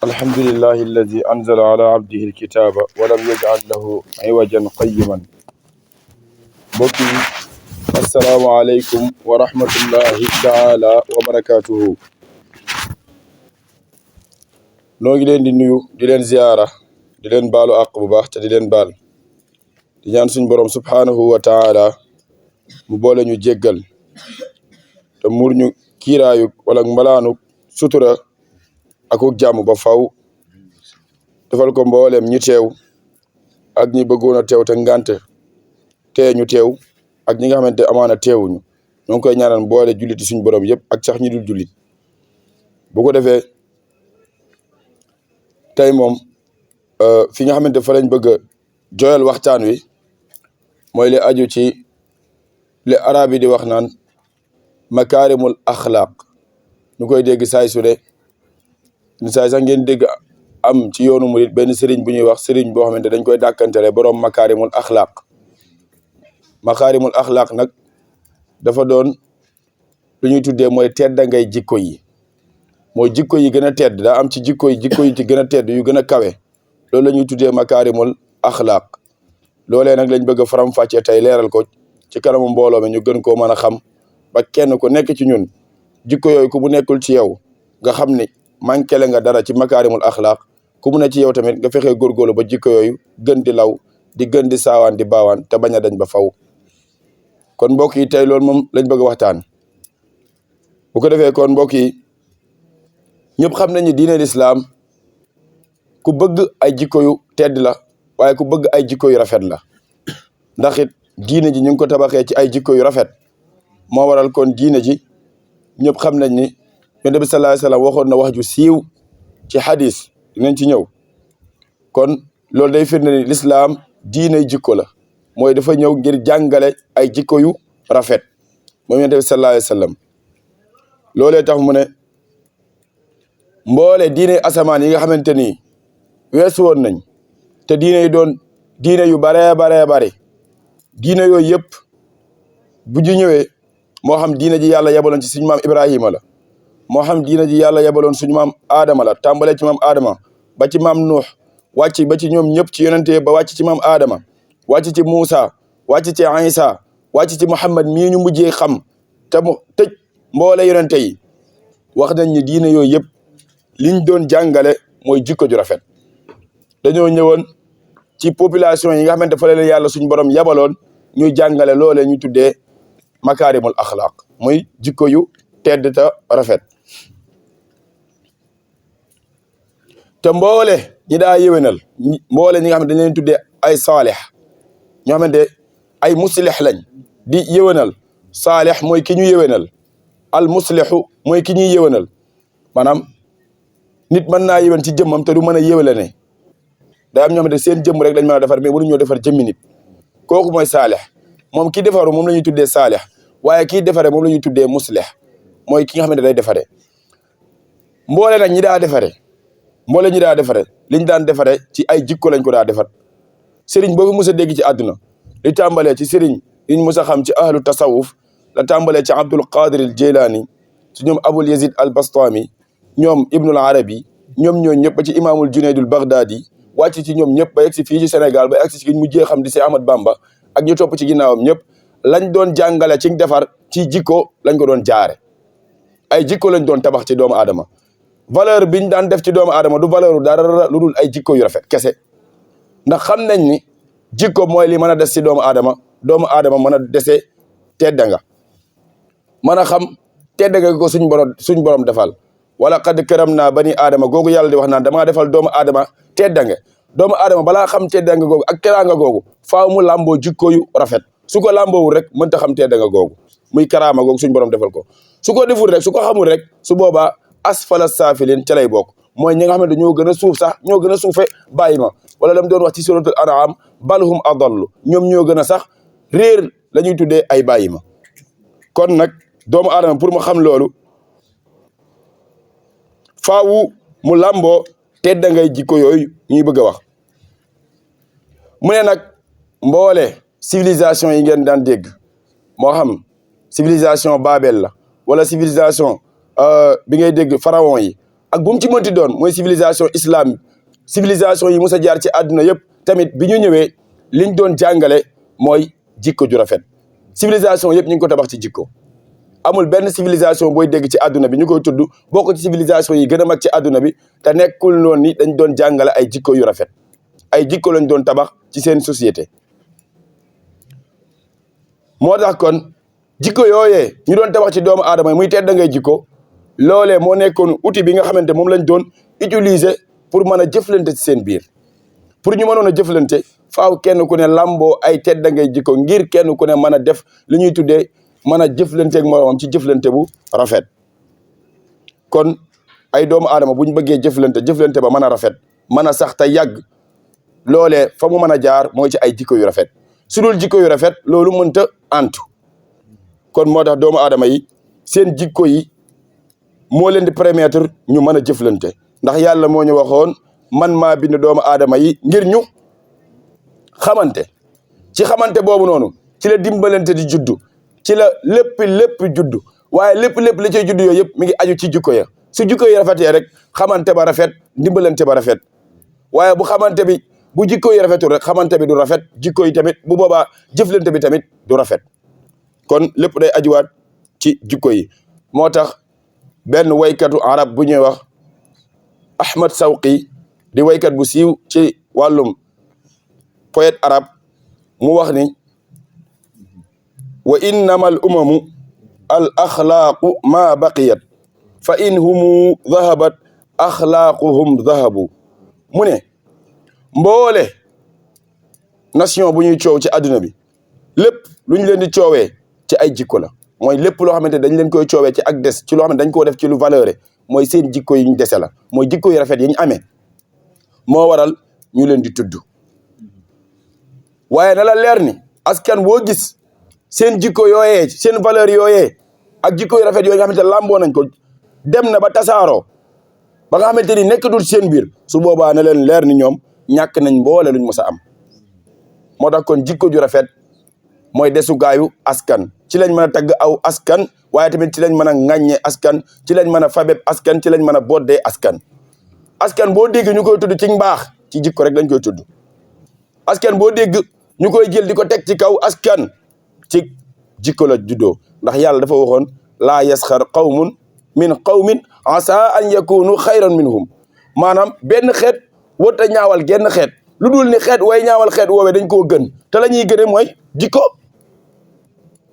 الحمد لله الذي أنزل على عبده الكتاب ولم يجعل له عوجا قيما. بكي السلام عليكم ورحمة الله تعالى وبركاته. نوغي لين دي نيو دي لين زيارة دي لين بالو àq bu baax te di leen baal di ñaan suñu borom subhanahu wa taala mu boole ñu jéggal te muur ñu kiiraayu wala mbalaanu sutura akuk jàmm ba faw defal ko mboolem ñi teew ak ñi bëggoon a teew te ngànt tee ñu teew ak ñi nga xamante amaana teewuñu ñoo ngi koy ñaanal mboole julliti suñu borom yëpp ak sax ñi dul jullit bu ko defee tey moom fi nga xamante fa lañ bëgg a joyal waxtaan wi mooy li aju ci li arab yi di wax naan makaarimul axlaaq ñu koy dégg saay su ne saay sax ngeen dégg am ci yoonu murit benn sëriñ bu ñuy wax sëriñ boo xamante dañ koy dàkkantele boroom makaarimul axlaaq makaarimul axlaaq nag dafa doon lu ñuy tuddee mooy tedda ngay jikko yi mooy jikko yi gën a tedd daa am ci jikko yi ci gën a tedd yu gën a kawe loolu la ñuy tuddee makaarimul axlaaq loolee nag lañ bëgg a faram-fàccee tey leeral ko ci kanamu mbooloo mi ñu gën koo mën a xam ba kenn ku nekk ci ñun jikko yooyu ku mu nekkul ci yow nga xam ni manqué le nga dara ci makaarimul axlaaq ku mu ne ci yow tamit nga fexee góorgóorlu ba jikko yooyu gën di law di gën di saawaan di baawaan te bañ a dañ ba faw kon mbokk yi tey loolu moom lañ bëgg a waxtaan bu ko defee kon mbokk yi ñëpp xam nañu diine lislaam ku bëgg ay jikko yu tedd la waaye ku bëgg ay jikko yu rafet la ndax it diine ji ñu ngi ko tabaxee ci ay jikko yu rafet moo waral kon diine ji ñëpp xam nañ ni Yonent bi sallallahu alayhi wasallam waxoon na wax ju siiw ci xadis dinañ ci ñëw kon loolu day firnde ni lislaam diine jikko la mooy dafa ñëw ngir jàngale ay jikko yu rafet moom Yonent bi sallallahu alayhi wasallam loolee tax mu ne mboole diine asamaan yi nga xamante ni weesu woon nañ te diine yi doon diine yu baree bare diine yooyu yëpp bu ñu ñëwee moo xam diine ji yàlla yabaloon ci suñu maam Ibrahima la moo xam diine ji yàlla yabaloon suñu maam Adama la tàmbalee ci maam Adama ba ci maam Nuux wàcc ba ci ñoom ñëpp ci yonente ba wàcc ci maam Adama wàcc ci Muusa wàcc ci Isa wàcc ci Muhammad mii ñu mujjee xam te mu tëj mboole yonente yi wax nañ ni diine yooyu yëpp liñ doon jàngale mooy jikko ju rafet dañoo ñëwoon ci population yi nga xamante fa leen yàlla suñu borom yabaloon ñuy jàngale loolee ñu tuddee makaarimul axlaaq muy jikko yu tedd te rafet te mboole ñi daa yéwénal mboole ñi nga xam ne dañ leen tuddee ay saalix ñoo xamante ay muslix lañ di yéwénal saalix mooy ki ñu yéwénal al muslixu mooy ki ñuy yéwénal maanaam nit mën naa yéwén ci jëmmam te du mën a yéwéle ne day am ñoo xamante seen jëmm rek lañ mën a defar mais mënuñoo defar jëmmi nit kooku mooy saalix moom ki defaru moom la ñuy tuddee saalix waaye kii defare moom la ñuy tuddee muslix mooy ki nga xamante day defare mboole nag ñi daa defare mboole ñi daa defare liñ daan defare ci ay jikko lañ ko daa defar sëriñ boobu mos a dégg ci àdduna li tàmbalee ci sëriñ liñ mos a xam ci ahlu tasawuf la tàmbalee ci Abdul Qadir al Jilani ci ñoom Abul Yazid al Bastami ñoom Ibnul Arabi ñoom ñoo ñëpp ba ci imaamul Junaydul Baghdadi wàcc ci ñoom ñëpp ba yegg si fii ci Sénégal ba yegg si ñu mujjee xam di si Ahmad Bamba ak ñu topp ci ginnaawam ñëpp lañ doon jàngale ci defar ci jikko lañ ko doon jaare ay jikko lañ doon tabax ci doomu aadama valeur biñ daan def ci doomu aadama du valeur dara lu dul ay jikko yu rafet kese ndax xam nañ ni jikko mooy li mën a des ci doomu aadama mën a dese tedda nga mën a xam tedda nga ko suñ borom defal wala qad karam naa bani aadama googu yàlla di wax naan damaa defal doomu aadama tedda nga doomu aadama balaa xam tedda nga googu ak teraanga googu faaw mu làmboo jikko yu rafet su ko làmboowul rek mënta xam tedda nga googu muy karaama googu suñ borom defal ko su ko deful rek su ko xamul rek su boobaa asfala saafilin ca lay bokk mooy ñi nga xam ne ñoo gën a suuf sax ñoo gën a suufe bàyyi ma wala lam doon wax ci suratul an'am balhum adallu ñoom ñoo gën a sax réer la ñuy tuddee ay bàyyi ma kon nag doomu aadama pour mu xam loolu faawu mu làmboo tedda ngay jikko yooyu ñuy bëgg a wax mu ne nag mboole civilisation yi ngeen daan dégg moo xam civilisation Babel la wala civilisation bi ngay dégg pharaon yi ak bu mu ci mënti doon mooy civilisation islam civilisation yi mus a jaar ci àdduna yëpp tamit bi ñu ñëwee liñ doon jàngale mooy jikko ju rafet civilisation yëpp ñu ngi ko tabax ci jikko amul benn civilisation booy dégg ci àdduna bi ñu koy tudd bokk ci civilisation yi gën a mag ci àdduna bi te nekkul noonu ni dañ doon jàngale ay jikko yu rafet ay jikko lañ doon tabax ci seen société moo tax kon jikko yooyee ñu doon tabax ci doomu aadama yi muy tedd ngay jikko loolee moo nekkoon outil bi nga xamante moom lañ doon utiliser pour mën a jëflante ci seen biir pour ñu mënoon a jëflante faaw kenn ku ne lamboo ay tedd ngay jikko ngir kenn ku ne mën a def li ñuy tuddee mën a jëflanteeg moroomam ci jëflante bu rafet kon ay doomu aadama bu ñu bëggee jëflante ba mën a rafet mën a sax te yàgg loolee fa mu mën a jaar mooy ci ay jikko yu rafet su dul jikko yu rafet loolu mënta antu kon moo tax doomu aadama yi seen jikko yi moo leen di permettre ñu mën a jëflante ndax yàlla moo ñu waxoon man maa bind doomu aadama yi ngir ñu xamante ci xamante boobu noonu ci la dimbalante di juddu ci la lépp juddu waaye lépp li cay juddu yooyu yëpp mi ngi aju ci jikko ya su jikko yi rafetee rek xamante ba rafet dimbalante ba rafet waaye bu jikko yi rafetul rek xamante bi du rafet jikko yi tamit bu boobaa jëflante bi tamit du rafet kon lépp day ajuwaat ci jikko yi moo tax benn waykatu arab bu ñuy wax Ahmad Sawqi di waykat bu siiw ci wàllum poète arab mu wax ni wa innama al umamu al axlaaqu ma baqiyat fa in humu dhahabat axlaaquhum dhahabu mu ne mboole nation bu ñuy coow ci àdduna bi lépp lu ñu leen di coowee ci ay jikko la mooy lépp loo xamante dañ leen koy coowee ci ak des ci loo xam ne dañ koo def ci lu valeur mooy seen jikko yi ñu dese la mooy jikko yu rafet yi ñu amee moo waral ñu leen di tudd waaye na la leer ni askan boo gis seen jikko yooyee seen valeur yooyee ak jikko yu rafet yooyu nga xamante ne làmboo nañ ko dem na ba tasaaroo ba nga xamante ni nekkatul seen biir su boobaa na leen leer ni ñoom ñàkk nañ mboole luñ mës a am moo tax kon jikko ju rafet mooy desugaayu askan ci lañ mën a tagg aw askan waaye tamit ci lañ mën a ŋàññee askan ci lañ mën a fabeb askan ci lañ mën a boddee askan boo dégg ñu koy tudd ci mbaax ci jikko rek lañ koy tudd askan boo dégg ñu koy jël di ko teg ci kaw askan ci jikko la juddoo ndax yàlla dafa waxoon laa yasxar qawmun min qawmin asa an yakunu xayran minhum maanaam benn xeet wota ñaawal genn xeet lu dul ni xeet way ñaawal xeet woowee dañ koo gën te la ñuy gëne mooy jikko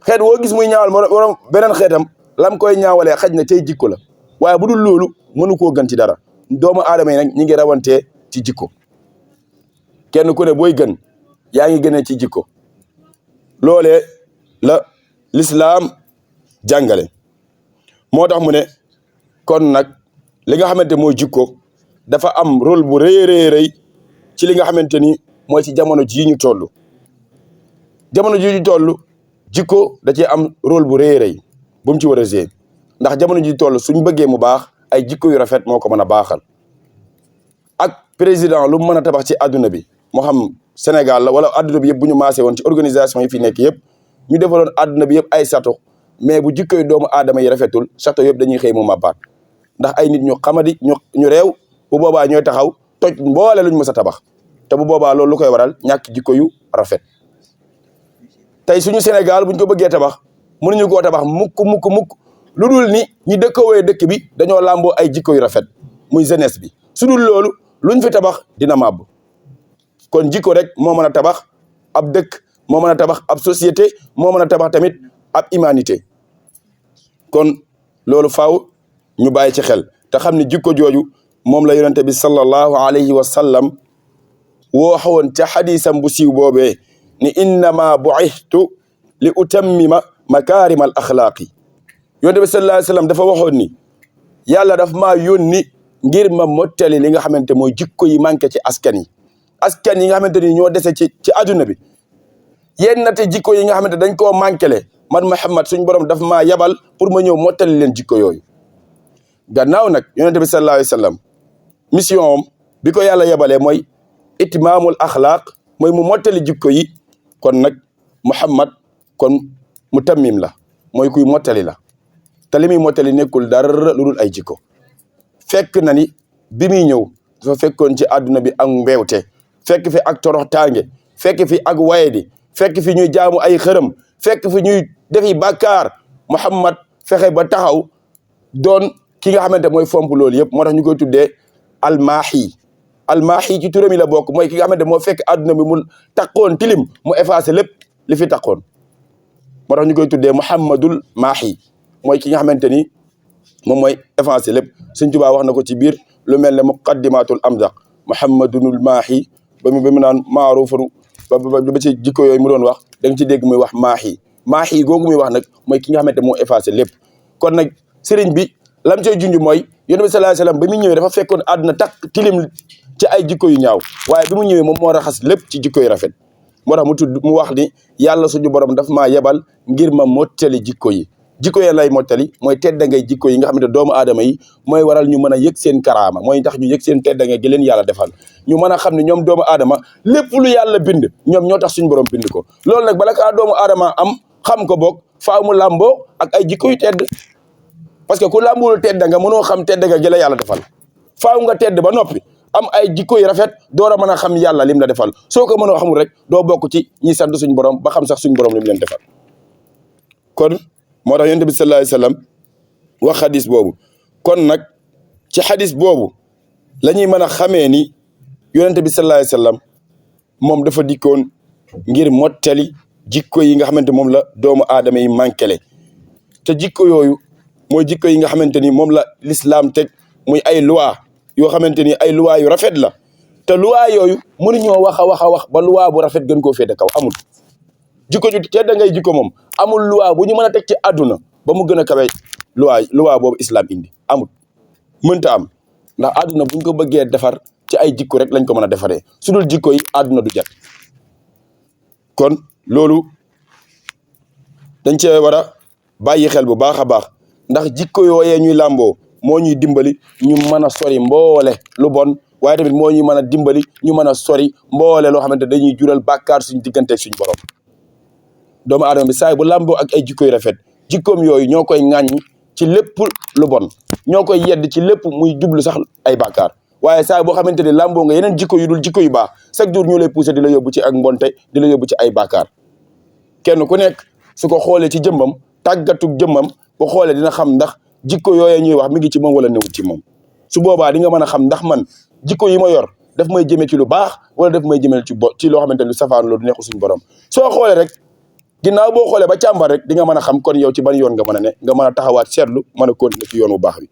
xeet woo gis muy ñaawal morom beneen xeetam lam koy ñaawalee xaj na tey jikko la waaye bu dul loolu mënu koo gën ci dara doomu aadama yi nag ñi ngi rawantee ci jikko kenn ku ne booy gën yaa ngi gënee ci jikko loolee la lislaam jàngale moo tax mu ne kon nag li nga xamante mooy jikko dafa am rôle bu rëy ci li nga xamante ni mooy ci jamono jii ñu toll jamono jii ñu toll jikko da cee am rôle bu rëy bu mu ci war a jouer ndax jamono ji toll suñ bëggee mu baax ay jikko yu rafet moo ko mën a baaxal ak président lu mu mën a tabax ci àdduna bi moo xam Sénégal la wala àdduna bi yëpp bu ñu maasee woon ci organisation yi fi nekk yëpp ñu defaloon àdduna bi yëpp ay château mais bu jikko yu doomu aadama yi rafetul château yëpp dañuy xëy mu màbbaat ndax ay nit ñu xamadi ñu réew bu boobaa ñooy taxaw toj mboole luñ mës a tabax te bu boobaa loolu lu koy waral ñàkk jikko yu rafet tey suñu Sénégal buñ ko bëggee tabax mënuñu koo tabax mukk lu dul ni ñi dëkkawee dëkk bi dañoo làmboo ay jikko yu rafet muy jeunesse bi su dul loolu luñ fi tabax dina màbb kon jikko rek moo mën a tabax ab dëkk moo mën a tabax ab société moo mën a tabax tamit ab humanité kon loolu faaw ñu bàyyi ci xel te xam ne jikko jooju moom la yonente bi sallallahu alayhi wa sallam woo xawoon ca xadisam bu siiw boobee ni innama bu'ithtu li utammima makarim al axlaaqi yonente bi sallallahu alayhi wa sallam dafa waxoon ni yàlla daf maa yónni ngir ma mottali li nga xamante mooy jikko yi manqué ci askan yi nga xamante ni ñoo dese ci adduna bi yennate jikko yi nga xamante dañ koo manqué man Muhammad suñ borom daf maa yabal pour ma ñëw mottali leen jikko yooyu gannaaw nag yonente bi sallallahu alayhi wa sallam mission am bi ko yàlla yabalee mooy itmaamul axlaaq mooy mu mottali jikko yi kon nag Muhammad kon mu tammim la mooy kuy mottali la te li muy mottali nekkul dara lu dul ay jikko fekk na ni bi muy ñëw dafa fekkoon ci àdduna bi ak mbeewte fekk fi ak toroxtaange fekk fi ak wayedi fekk fi ñuy jaamu ay xërëm fekk fi ñuy defi bàkkaar Muhammad fexe ba taxaw doon ki nga xamante mooy fomp loolu yëpp moo tax ñu koy tuddee almaahi ci turam yi la bokk mooy ki nga xamante moo fekk àdduna bi mu taqoon tilim mu effacé lépp li fi taqoon moo tax ñu koy tuddee Muhammadul Maahi mooy ki nga xamante ni moom mooy effacé lépp Sëñ Tuubaa wax na ko ci biir lu mel ne muqaddimatul amdaq Muhammadunul Maahi ba mu naan maarufun ba ci jikko yooyu mu doon wax da nga ci dégg muy wax maahi googu muy wax nag mooy ki nga xamante moo effacé lépp kon nag sëriñ bi lam cay junj mooy Yonent bi sallallahu alayhi wasallam ba mu ñëwee dafa fekkoon àdduna takk tilim ci ay jikko yu ñaaw waaye bi mu ñëwee moom moo raxas lépp ci jikko yu rafet moo tax mu wax ni yàlla suñu borom daf maa yebal ngir ma mottali jikko yi lay mottali mooy tedda ngay jikko yi nga xamante doomu aadama yi mooy waral ñu mën a yëg seen karaama mooy tax ñu yëg seen tedda ngay gi leen yàlla defal ñu mën a xam ne ñoom doomu aadama lépp lu yàlla bind ñoom ñoo tax suñu borom bind ko loolu nag bala kaa doomu aadama am xam ko boog faaw mu làmboo ak ay jikko yu tedd parce que ku làmbuwul tedda nga mënoo xam tedda nga gi la yàlla defal faaw nga tedd ba noppi am ay jikko yu rafet door a mën a xam yàlla lim la defal soo ko mënoo xamul rek doo bokk ci ñi sant suñu borom ba xam sax suñu borom lim leen defal kon moo tax yonent bi sallallahu alayhi wasallam wax xadis boobu kon nag ci xadis boobu la ñuy mën a xamee ni yonent bi sallallahu alayhi wasallam moom dafa dikkoon ngir mottali jikko yi nga xamante moom la doomu aadama yi manquele te jikko yooyu mooy jikko yi nga xamante ni moom la l'islam teg muy ay loi yoo xamante ni ay loi yu rafet la te loi yooyu mënuñoo wax a wax ba loi bu rafet gën koo féete kaw amul jikko ju tedd ngay jikko moom amul loi bu ñu mën a teg ci àdduna ba mu gën a kawe loi boobu islam indi amul mënta am ndax àdduna buñ ko bëggee defar ci ay jikko rek lañ ko mën a defaree su dul jikko yi àdduna du jag kon loolu dañ cee war a bàyyi xel bu baax a baax ndax jikko yooyee ñuy làmboo moo ñuy dimbali ñu mën a sori mboole lu bon waaye tamit moo ñuy mën a dimbali ñu mën a sori mboole loo xamante dañuy jural bàkkaar suñ digganteeg suñ borom doomu aadama bi saay bu làmboo ak ay jikko yu rafet jikkoom yooyu ñoo koy ŋàññ ci lépp lu bon ñoo koy yedd ci lépp muy jublu sax ay bàkkaar waaye saay boo xamante ne làmboo nga yeneen jikko yu dul jikko yu baax chaque jour ñu lay poussé di la yóbbu ci ak mbonte di la yóbbu ci ay bàkkaar kenn ku nekk su ko xoolee ci jëmmam tàggatug jëmmam bu xoolee dina xam ndax jikko yooyee ñuy wax mi ngi ci moom wala newut ci moom su boobaa di nga mën a xam ndax man jikko yi ma yor daf may jëmee ci lu baax wala daf may jëmee ci loo xamante ne lu safaan loolu neexu suñu borom soo xoolee rek ginnaaw boo xoolee ba càmbar rek di nga mën a xam kon yow ci ban yoon nga mën a ne nga mën a taxawaat seetlu mën a continuer ci yoon bu baax bi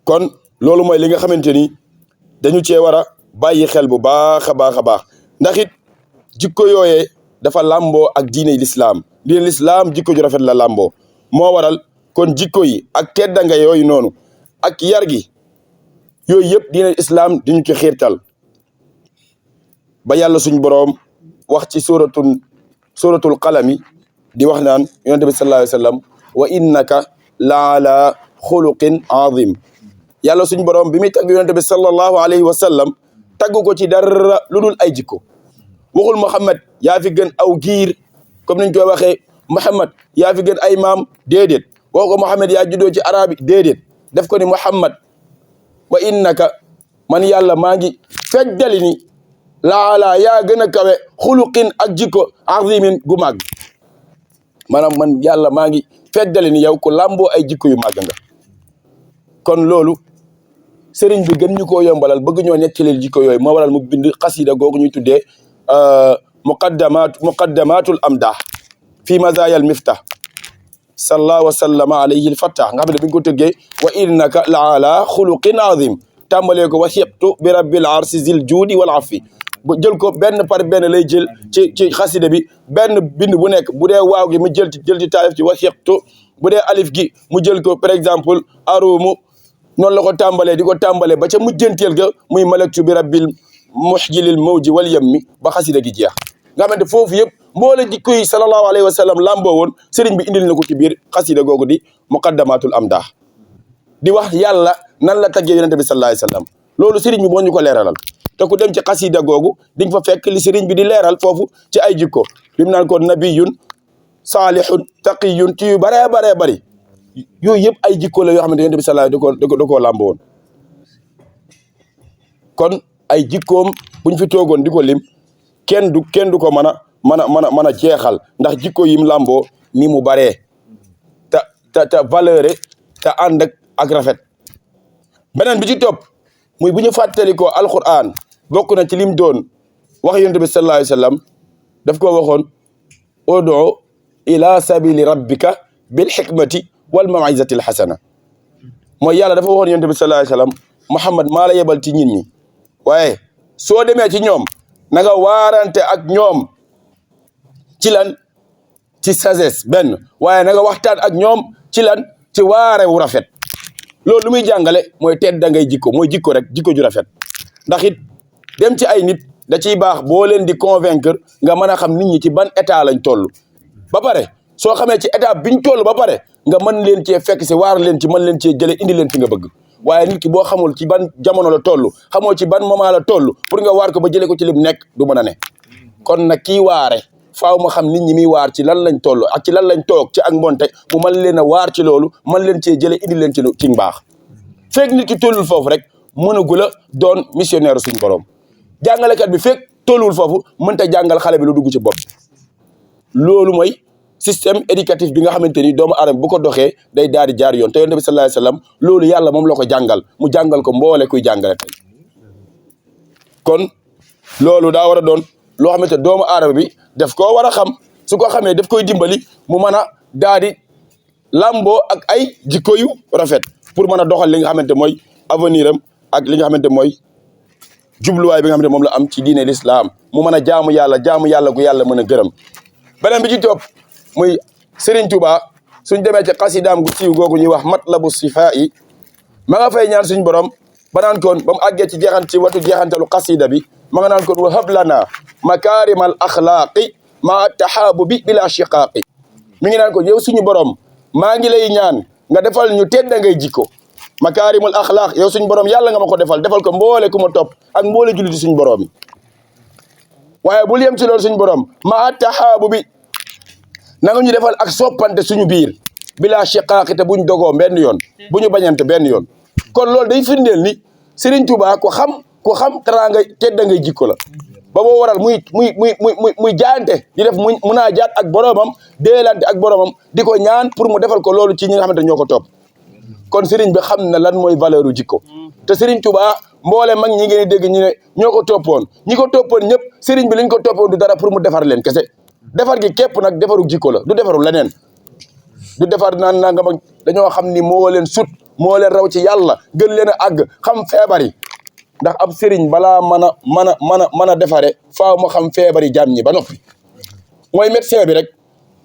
kon loolu mooy li nga xamante ni dañu cee war a bàyyi xel bu baax a baax a baax ndax it jikko yooyee dafa làmboo ak diine l'islam jikko ju rafet la làmboo moo waral kon jikko yi ak teddanga yooyu noonu ak yar gi yooyu yëpp diine l'islam diñu ci xiirtal ba yàlla suñ boroom wax ci suratul qalami di wax naan yonent bi sallallahu alayhi wa sallam wa innaka la ala xuluqin azim yàlla suñ boroom bi muy tagg yonent bi sallallahu alayhi wa sallam tagg ko ci dara lu dul ay jikko waxul Muhammad yaa fi gën aw giir comme niñ koy waxee Muhammad yaa fi gën ay maam déedéet wax ko Muhammad yaa juddoo ci arabi déedéet def ko ni Muhammad wa innaka man yàlla maa ngi feddali ni laala yaa gën a kawe xuluqin ak jikko azimin gu màgg maanaam man yàlla maa ngi feddali ni yow ko làmboo ay jikko yu màgg nga kon loolu sëriñ bi gën ñu koo yombalal bëgg ñoo nettali jikko yooyu moo waral mu bind xasida googu ñuy tuddee muqaddamatul amdah fi mazayal miftah salla wa sallama alayhi alfattah nga xam ne bi ñu ko tëggee wa innaka la ala xuluqin azim tàmbalee ko wasiqtu bi rabbil arsi zil juudi wal afi bu jël ko benn par benn lay jël ci xasida bi benn bind bu nekk bu dee waaw gi mu jël ci taalif ci wasiqtu bu dee alif gi mu jël ko par exemple arumu noonu la ko tàmbalee di ko tàmbalee ba ca mujjanteel ga muy malaktu bi rabbil muxjilil mawji wal yammi ba xasida gi jeex nga xamante foofu yëpp mboole jikko yi sallallahu alayhi wa sallam lamboo woon sëriñ bi indil na ko ci biir xasida googu di muqaddamatul amdah di wax yàlla nan la taggee yonente bi sallallahu alayhi wa sallam loolu sëriñ bi moo ñu ko leeralal te ku dem ci xasida googu di nga fa fekk li sëriñ bi di leeral foofu ci ay jikko bi mu naan ko nabiyun saalihun taqiyun ci yu baree baree bari yooyu yëpp ay jikko la yoo xamante yonent bi sallallahu da koo làmb woon kon ay jikkoom buñ fi toogoon di ko lim kenn du ko mën a jeexal ndax jikko yim làmboo ni mu baree te valeur te ànd ak rafet. beneen bi ci topp muy bu ñu fàttalikoo alquran bokk na ci lim doon wax yonent bi sallallahu alayhi wa sallam daf ko waxoon ud'u ila sabili rabbika bil hikmati wal maw'izati al hasana mooy yàlla dafa waxoon yonent bi sallallahu alayhi wa sallam Muhammad maa la yebal ci nit ñi waaye soo demee ci ñoom na nga waarante ak ñoom ci lan ci sagesse benn waaye na nga waxtaan ak ñoom ci lan ci waare wu rafet loolu lu muy jàngale mooy tedd da ngay jikko mooy jikko rek jikko ju rafet ndax it dem ci ay nit da ciy baax boo leen di convaincre nga mën a xam nit ñi ci ban état lañ toll ba pare soo xamee ci état biñ toll ba pare nga mën leen cee fekk si waar leen ci mën leen cee jëlee indi leen fi nga bëgg waaye nit ki boo xamul ci ban jamono la toll xamoo ci ban moment la toll pour nga waar ko ba jëlee ko ci lim nekk du mën a ne kon nag kii waare faaw ma xam nit ñi muy waar ci lan lañ toll ak ci lan lañ toog ci ak mbonte mu mën leen a waar ci loolu mën leen cee jëlee indi leen ci mbaax fekk nit ki tollul foofu rek mënagul a doon missionnaire suñu borom jàngalekat bi fekk tollul foofu mënta jàngal xale bi lu dugg ci bopp loolu mooy système éducatif bi nga xamante ni doomu aadama bu ko doxee day daal di jaar yoon te yonent bi sallallahu alayhi wasallam loolu yàlla moom la ko jàngal mu jàngal ko mboole kuy jàngale tey kon loolu daa war a doon loo xamante doomu aadama bi daf koo war a xam su ko xamee daf koy dimbali mu mën a daal di lamboo ak ay jikko yu rafet pour mën a doxal li nga xamante mooy avenir am ak li nga xamante mooy jubluwaay bi nga xamante moom la am ci diine l'islam mu mën a jaamu yàlla gu yàlla mën a gërëm beneen bi ci topp muy Serigne Touba suñ demee ci xasidaam gu siiw googu ñuy wax matlabu sifaa yi ma nga fay ñaan suñ borom ba naan koon ba mu àggee ci watu jeexantalu xasida bi ma nga naan koon wa hab lana makaarimal axlaaqi ma tahaabubi bila shiqaaqi mi ngi naan ko yow suñu borom maa ngi lay ñaan nga defal ñu tedda ngay jikko makaarimul axlaaq yow suñu borom yàlla nga ma ko defal ko mboole ku ma topp ak mboole julliti suñu borom yi waaye bul yem ci loolu suñu borom ma tahaabubi na nga ñu defal ak soppante suñu biir bila shiqaaqi te buñ dogoo benn yoon bu ñu bañante benn yoon kon loolu day firndeel ni Serigne Touba ko xam teraanga tedda ngay jikko la ba boo waral muy jaante di def mun naa jaat ak boromam déelante ak boromam di ko ñaan pour mu defal ko loolu ci ñi nga xamante ñoo ko topp kon Serigne bi xam na lan mooy valeur u jikko te Serigne Touba mboole mag ñi ngeen di dégg ñu ne ñoo ko toppoon ñi ko toppoon ñëpp Serigne bi liñ ko toppoon du dara pour mu defar leen kese defar gi képp nag defaru jikko la du defaru leneen du defar naan nangam ak dañoo xam ni moo leen sut moo leen raw ci yàlla gën leen a àgg xam feebar yi ndax ab sëriñ balaa mën a defare faaw mu xam feebar yi jaam ñi ba noppi mooy médecin bi rek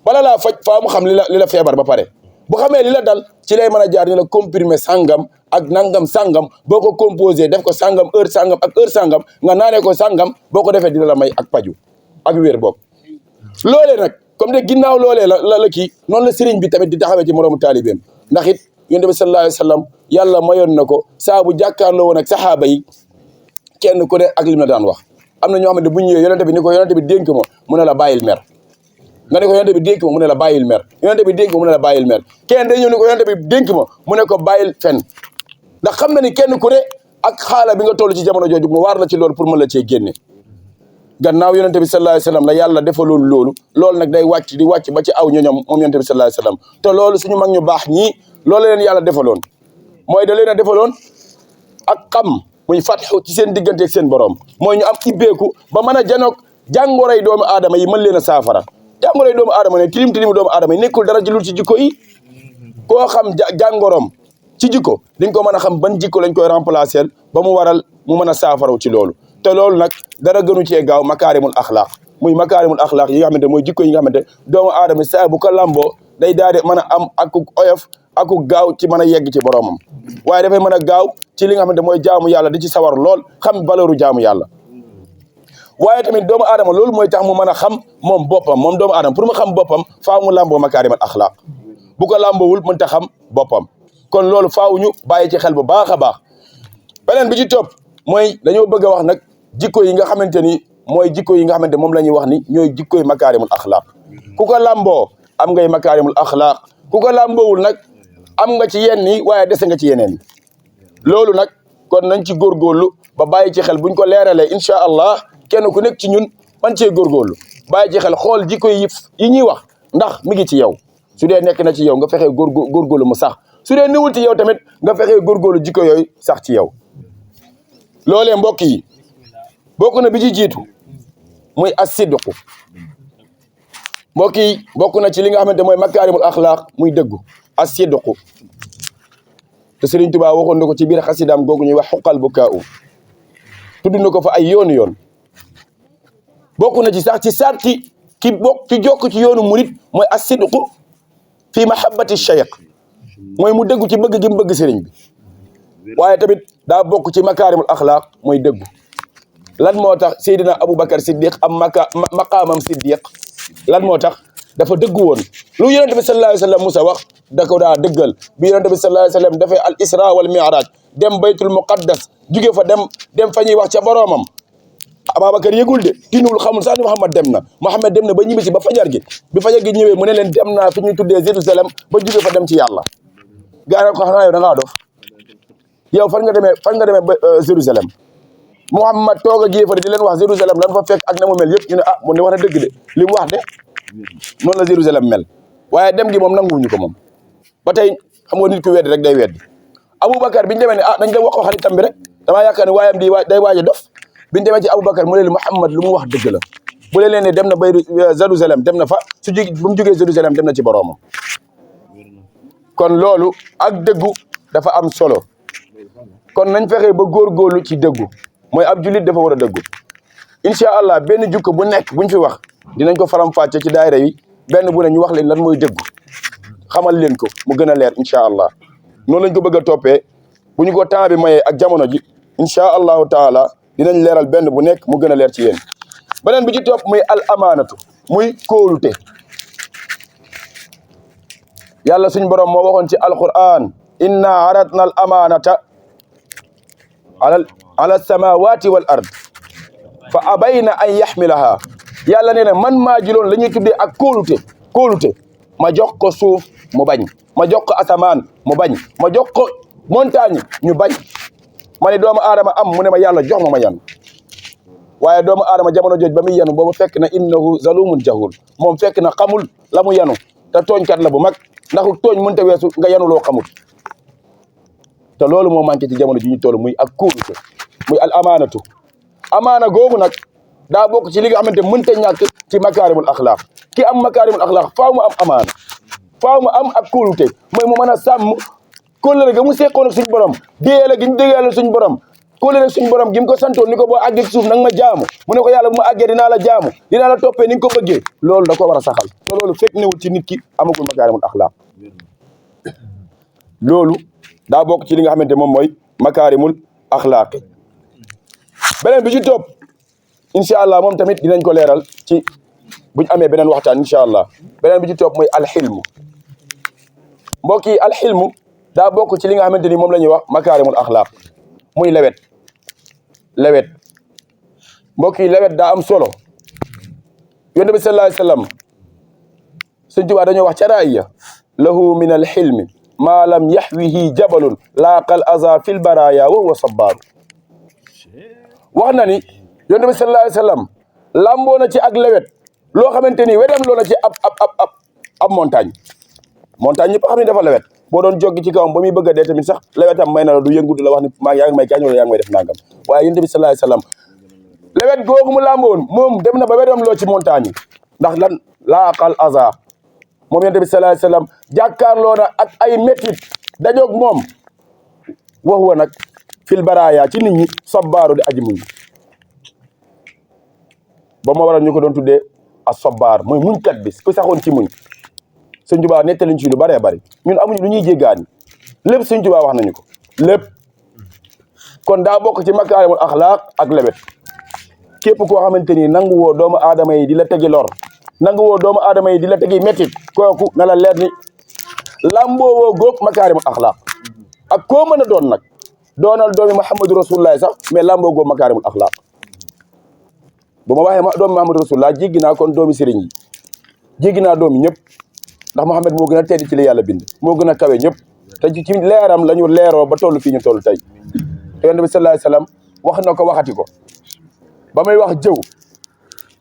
bala laa faj faaw mu xam li la feebar ba pare bu xamee li la dal ci lay mën a jaar ni la comprimé sangam ak nangam sangam boo ko composé def ko sangam heure sangam ak heure sangam nga naanee ko sangam boo ko defee dina la may ak paju ak wér boobu loolee nag comme de ginnaaw loolee la kii noonu la sëriñ bi tamit di taxawee ci moroomu taalibeem ndax it yonent bi sallallahu alayhi wa sallam yàlla mayoon na ko saa bu jàkkaarloo woon ak saxaaba yi kenn ku ne ak lim la daan wax am na ñoo xam ne bu ñëwee yonent bi ni ko yonent bi dénk ma mu ne la bàyyil mer nga ne ko yonent bi dénk ma mu ne la bàyyil mer yonent bi dénk ma mu ne la bàyyil mer kenn day ñëw ni ko yonent bi dénk ma mu ne ko bàyyil fen ndax xam na ni kenn ku ne ak xaala bi nga toll ci jamono jooju mu waar la ci loolu pour mën la cee génne gannaaw yonent bi sallallahu alayhi wa sallam la yàlla defaloon loolu nag day wàcc di wàcc ba ci aw ñoñom moom yonent bi sallallahu alayhi wa sallam te loolu suñu mag ñu baax ñii loolu leen yàlla defaloon mooy da leen a defaloon ak xam muy fatxu ci seen diggante ak seen borom mooy ñu am ibbeeku ba mën a janoog jàngoroy doomu aadama yi mën leen a saafara jàngoroy doomu aadama ne tilim doomu aadama yi nekkul dara ci lu ci jikko yi koo xam jàngoroom ci jikko diñ ko mën a xam ban jikko lañ koy remplacer ba mu waral mu mën a saafaraw ci loolu te loolu nag dara gënu cee gaaw makaarimul axlaaq muy makaarimul axlaaq yi nga xamante mooy jikko yi nga xamante doomu aadama saa bu ko lamboo day daal di mën a am aku oyof aku gaaw ci mën a yegg ci boromam waaye dafay mën a gaaw ci li nga xamante mooy jaamu yàlla di ci sawar lool xam valeuru jaamu yàlla waaye tamit doomu aadama loolu mooy tax mu mën a xam moom boppam moom doomu aadama pour mu xam boppam faaw mu lamboo makaarimal axlaaq bu ko lamboowul mën ta xam boppam kon loolu faaw ñu bàyyi ci xel bu baax a baax beneen bi ci topp mooy dañoo bëgg a wax nag jikko yi nga xamante ni mooy jikko yi nga xamante moom la ñuy wax ni ñooy jikkoy makaarimul axlaaq ku ko lamboo am ngay makaarimul axlaaq ku ko lamboowul nag am nga ci yenn yi waaye dese nga ci yeneen yi loolu nag kon nañ ci góorgóorlu ba bàyyi ci xel buñ ko leeralee incha allah kenn ku nekk ci ñun man cee góorgóorlu bàyyi ci xel xool jikko yi ñuy wax ndax mi ngi ci yow su dee nekk na ci yow nga fexee góorgóorlu mu sax su dee newul ci yow tamit nga fexee góorgóorlu jikko yooyu sax ci yow loolee mbokk yi bokk na bi ci jiitu muy as-sidqu mbokk yi bokk na ci li nga xamante mooy makaarimul axlaaq muy dëggu as-sidqu te Sëriñ Tuubaa waxoon na ko ci biir xasidaam googu ñuy wax xuqal bukaa'u tudd na ko fa ay yoon bokk na ci sax ci sarti ki bokk ci jokk ci yoonu murit mooy as-sidqu fi mahabbati shaykh mooy mu dëggu ci bëgg gi mu bëgg sëriñ bi waaye tamit daa bokk ci makaarimul axlaaq mooy dëggu lan moo tax Seydina Aboubacar Siddiq am maqaamam Siddiq lan moo tax dafa dëggu woon lu yonent bi sallallahu alayhi wa sallam Musa wax da ko daa dëggal bi yonent bi sallallahu alayhi wa sallam dafay al isra wal mi'raj dem baytul muqaddas jóge fa dem fa ñuy wax ca boroomam Aboubacar yëgul de tinul xamul sax ni Muhammad dem na ba ñibbisi ba fajar gi bi fajar gi ñëwee mu ne leen dem naa fi ñuy tuddee Jérusalem ba jóge fa dem ci yàlla gaa ko xanaa yow da ngaa dof yow fan nga demee ba Jérusalem Muhammad toog ak yéefar di leen wax Jérusalem lan fa fekk ak na mu mel yëpp ñu ne ah mu ne wax na dëgg de li mu wax de noonu la Jérusalem mel waaye dem gi moom nanguwuñu ko moom ba tey xam nga nit ku weddi rek day weddi Aboubacar biñu demee ne ah nañ dem wax ko xaritam bi rek damaa yaakaar ne waayam di day waaj a dof biñu demee ci Aboubacar mu leen Muhammad lu mu wax dëgg la bu leen ne dem na bay Jérusalem dem na fa su jóge bu mu jógee Jérusalem dem na ci boroomam kon loolu ak dëggu dafa am solo kon nañ fexe ba góorgóorlu ci dëggu mooy ab jullit dafa war a dëggu incha allah benn jukko bu nekk buñ fi wax dinañ ko faram-fàcce ci daayira yi benn bu ne ñu wax leen lan mooy dëggu xamal leen ko mu gën a leer incha allah noonu lañ ko bëgg a toppee bu ñu ko temps bi mayee ak jamono ji incha allahu taala dinañ leeral benn bu nekk mu gën a leer ci yéen beneen bi ci topp muy al amaanatu muy kóolute yàlla suñ borom moo waxoon ci alquran inna aradna al amaanata ala samawati wal ard fa abayna an yaxmilaha yàlla nee na man maa jiloon la ñuy tuddee ak kóolute ma jox ko suuf mu bañ ma jox ko asamaan mu bañ ma jox ko montagne ñu bañ ma ne doomu aadama am mu ne ma yàlla jox ma yanu waaye doomu aadama jamono jooj ba muy yanu boobu fekk na innahu zalumun jahul moom fekk na xamul la mu yanu te tooñkat la bu mag ndax tooñ mënta weesu nga yanu loo xamul te loolu moo manqué ci jamono ji ñu toll muy ak kóolute muy al amaanatu amaana googu nag daa bokk ci li nga xamante mënta ñàkk ci makaarimul axlaaq ki am makaarimul axlaaq faaw mu am amaana faaw mu am ak kóolute mooy mu mën a sàmm kóllëre ga mu seqoon ak suñ borom déyale gi ñu déyale suñ borom kóllëre suñ borom gi mu ko santoon ni ko boo àggee ci suuf nanga ma jaamu mu ne ko yàlla bu ma àggee dinaa la jaamu dinaa la toppee ni nga ko bëggee loolu da ko war a saxal te loolu fekk newul ci nit ki amagul makaarimul axlaaq loolu daa bokk ci li nga xamante moom mooy makaarimul axlaaq beneen bi ci topp incha allah moom tamit dinañ ko leeral ci buñ amee beneen waxtaan incha allah beneen bi ci topp mooy alxilmu mbokk yi alxilmu daa bokk ci li nga xamante ni moom la ñuy wax makaarimul axlaaq muy lewet mbokk yi lewet daa am solo yonent bi sallallahu alayhi wa sallam Sëñ Tuubaa dañoo wax ca raaya lahu min alxilmi maa lam yaxwihi jabalun laaqal aza fil baraya wa huwa sabbaaru wax na ni yonent bi sallallahu alayhi wa sallam lamboo na ci ak lewet loo xamante ni wedam loo na ci ab montagne ñëpp xam ne dafa lewet boo doon joggi ci kawam ba muy bëgg a dee tamit sax lewetam may na la du yëngu du la wax ni yaa ngi may gaañ wala yaa ngi may def nangam waaye yonent bi sallallahu alayhi wa sallam lewet googu mu lamboon moom dem na ba wedam loo ci montagne yi ndax lan laaqal aza moom yonent bi sallallahu alayhi wa sallam jàkkaarloo na ak ay métit dajoog moom wax wa nag fil baraya ci nit ñi sabbaaru di aji muñ ba ma waral ñu ko doon tuddee as sabbaar mooy muñkat bi ku saxoon ci muñ Sëñ Tuubaa nettaliñ ci lu bëree bëri ñun amuñu lu ñuy jéggaani lépp Sëñ Tuubaa wax nañu ko lépp kon daa bokk ci makaarimul axlaaq ak lewet képp koo xamante ni nangu woo doomu aadama yi di la tegi lor nangu woo doomu aadama yi di la tegi métit kooku na la leer ni lamboo woo góog makaarimul axlaaq ak koo mën a doon nag doonal doomi Muhammadu Rasulullah sax mais lamboo góog makaarimul axlaaq bu ma waxee doomi Muhammadu Rasulullah jéggi naa kon doomi sëriñ yi jéggi naa doomi ñëpp ndax Muhammad moo gën a tedd ci li yàlla bind moo gën a kawe ñëpp te ci leeram la ñu leeroo ba toll fii ñu toll tey te Yonent bi sallallahu alayhi wasallam wax na ko waxati ko ba muy wax jëw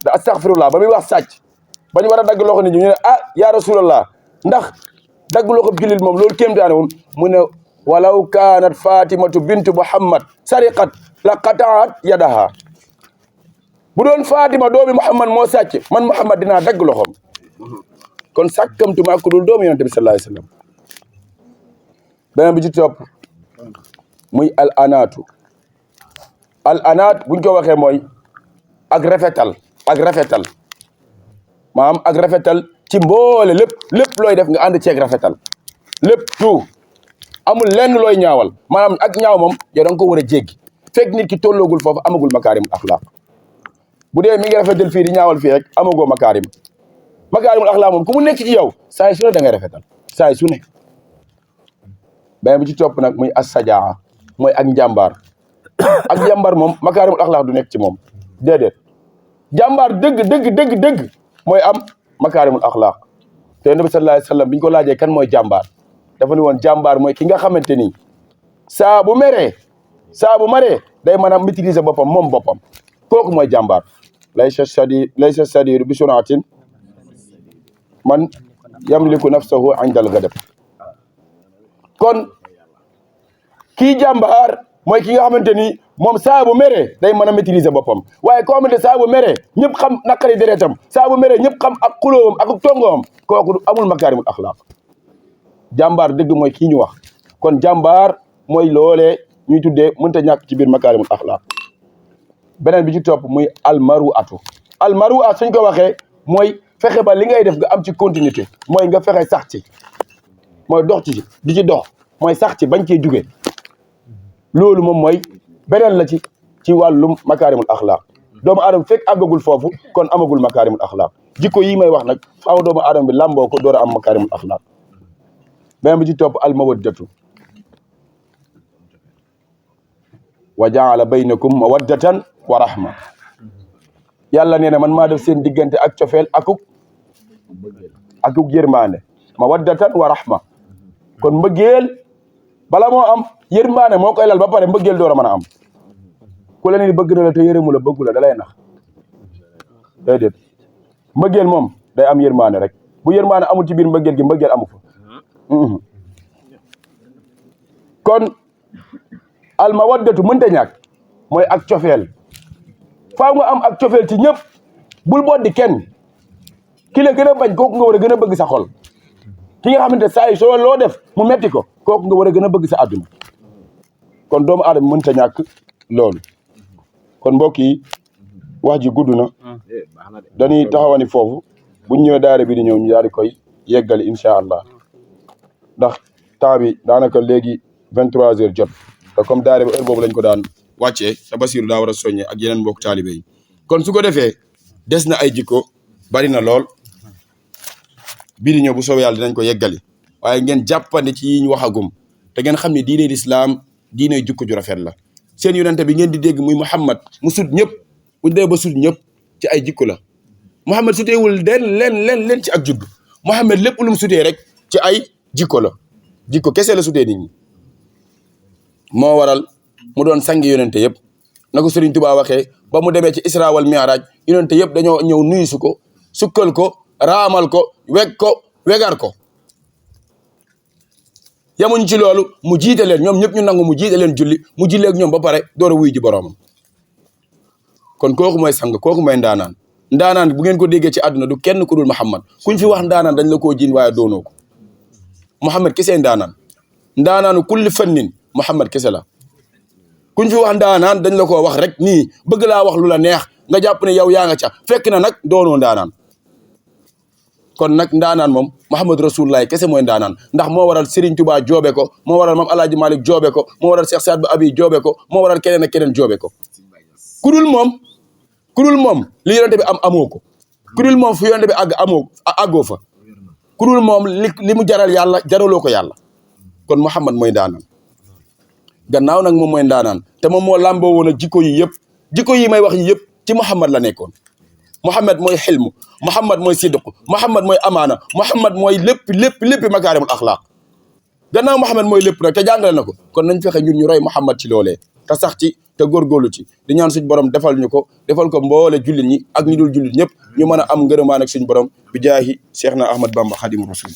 da astaghfirullah ba muy wax sàcc ba ñu war a dagg loxo nit ñi ñu ne ah ya rasulallah ndax dagg loxo jullit moom loolu kéemtaanewul mu ne walaw kaanat fatimatu bintu muhammad sariqat la qataat yadaha bu doon Fatima doomi Muhammad moo sàcc man Muhammad dinaa dagg loxoom kon sàkkamtuma ku dul doomu Yonent bi sallallahu alayhi wasallam beneen bi ci topp muy al anaat buñ ko waxee mooy ak rafetal maanaam ak rafetal ci mboole lépp looy def nga ànd ceeg rafetal lépp tout amul lenn looy ñaawal maanaam ak ñaaw moom yow da nga ko war a jéggi fekk nit ki tolloogul foofu amagul makaarimul axlaaq bu dee mi ngi rafetal fii di ñaawal fii rek amagoo makaarimul axlaaq moom ku mu nekk ci yow saa su ne da ngay rafetal saa su ne beneen bi ci topp nag muy as-sajaa mooy ak njàmbaar ak njàmbaar moom makaarimul axlaaq du nekk ci moom déedéet jàmbaar dëgg mooy am makaarimul axlaaq te Yonent bi sallallahu alayhi wasallam bi ñu ko laajee kan mooy jàmbaar dafa ni woon jàmbaar mooy ki nga xamante ni saa bu maree day mën a maîtriser boppam moom boppam kooku mooy jàmbaar laysa sadiidu bi suraatin man yamliku nafsahu inda al-ghadab kon kii jàmbaar mooy ki nga xamante ni moom saa bu meree day mën a maîtriser boppam waaye koo xamante saa bu meree ñëpp xam naqari deretam saa bu meree ñëpp xam ak xuloowam ak tongoom kooku amul makaarimul axlaaq jàmbaar dëgg mooy kii ñu wax kon jàmbaar mooy loolee ñuy tuddee mënta ñàkk ci biir makaarimul axlaaq beneen bi ci topp muy almaruatu suñ ko waxee mooy fexe ba li ngay def nga am ci continuité mooy nga fexe sax ci mooy dox ci di ci dox mooy sax ci bañ cee jóge loolu moom mooy beneen la ci wàllum makaarimul axlaaq doomu aadama fekk àggagul foofu kon amagul makaarimul axlaaq jikko yi may wax nag faaw doomu aadama bi làmboo ko door a am makaarimul axlaaq beneen bi ci topp al mawaddatu wa jaala baynakum mawaddatan wa rahma yàlla nee na man maa def seen diggante ak cofeel akuk yërmaande mawaddatan wa rahma kon mbëggeel bala moo am yërmaande moo koy lal ba pare mbëggeel door a mën a am ku la ni bëgg na la te yërëmu la bëggu la da lay nax déedéet mbëggeel moom day am yërmaande rek bu yërmaande amul ci biir mbëggeel gi mbëggeel amu fa kon al mawaddatu mënta ñàkk mooy ak cofeel faaw nga am ak cofeel ci ñëpp bul boddi kenn ki la gën a bañ kooku nga war a gën a bëgg sa xol ki nga xamante saa yi soo loo def mu metti ko kooku nga war a gën a bëgg sa àdduna kon doomu aadama mënta ñàkk loolu kon mbokk yi wax ji gudd na dañuy taxawani foofu buñ ñëwee daara bi di ñëw ñu daal di koy yeggali incha allah ndax temps bi daanaka léegi 23h jot te comme daara bi heure boobu lañ ko daan wàccee te Basiru daa war a soññee ak yeneen mbokk taalibe yi kon su ko defee des na ay jikko bari na lool bii di ñëw bu soobee yàlla dinañ ko yeggali waaye ngeen jàppandi ci yi ñu waxagum te ngeen xam ne diine lislaam diine jikko ju rafet la seen yonente bi ngeen di dégg muy Muhammad mu sut ñëpp bu dee ba sut ñëpp ci ay jikko la Muhammad suteewul leen ci ak judd Muhammad lépp lu mu sutee rek ci ay jikko la jikko kese la sutee nit ñi moo waral mu doon sangi yonente yëpp na ko Sëriñ Tuubaa waxee ba mu demee ci Isra wal Mi'raj yonente yëpp dañoo ñëw nuyu su ko sukkal ko raamal ko weg ko wegar ko yamuñ ci loolu mu jiite leen ñoom ñëpp ñu nangu mu jiite leen julli mu jullee ak ñoom ba pare door a wuy ji boroomam kon kooku mooy sang kooku mooy ndaanaan bu ngeen ko déggee ci àdduna du kenn ku dul Muhammad kuñ fi wax ndaanaan dañ la koo jiin waaye doonoo ko Muhammad kese ndaanaanu kulli fannin Muhammad kese la kuñ fi wax ndaanaan dañ la koo wax rek nii bëgg laa wax lu la neex nga jàpp ne yow yaa nga ca fekk na nag doonoo ndaanaan kon nag ndaanaan moom Muhammad Rasulullah kese mooy ndaanaan ndax moo waral Serigne Touba joobe ko moo waral Mame Alhaji Malick joobe ko moo waral Cheikh Saad Bou Abi joobe ko moo waral keneen ak keneen joobe ko kudul moom li yonente bi am amoo ko kudul moom fu yonente bi àggoo fa kudul moom li mu jaral yàlla jaraloo ko yàlla kon Muhammad mooy ndaanaan gannaaw nag moom mooy ndaanaan te moom moo làmboo woon ak jikko yi yëpp jikko yi may wax yi yëpp ci Muhammad la nekkoon Muhammad mooy xilmu Muhammad mooy sidq Muhammad mooy amaana Muhammad mooy lépp makaarimul axlaaq gannaaw Muhammad mooy lépp nag te jàngale na ko kon nañ fexe ñun ñu roy Muhammad ci loolee te sax ci te góorgóorlu ci di ñaan suñu borom defal ñu ko defal ko mboole jullit ñi ak ñu dul jullit ñëpp ñu mën a am ngërëmaan ak suñu borom bi jaahi Cheikh na Ahmad Bamba Xaadimu Rasuul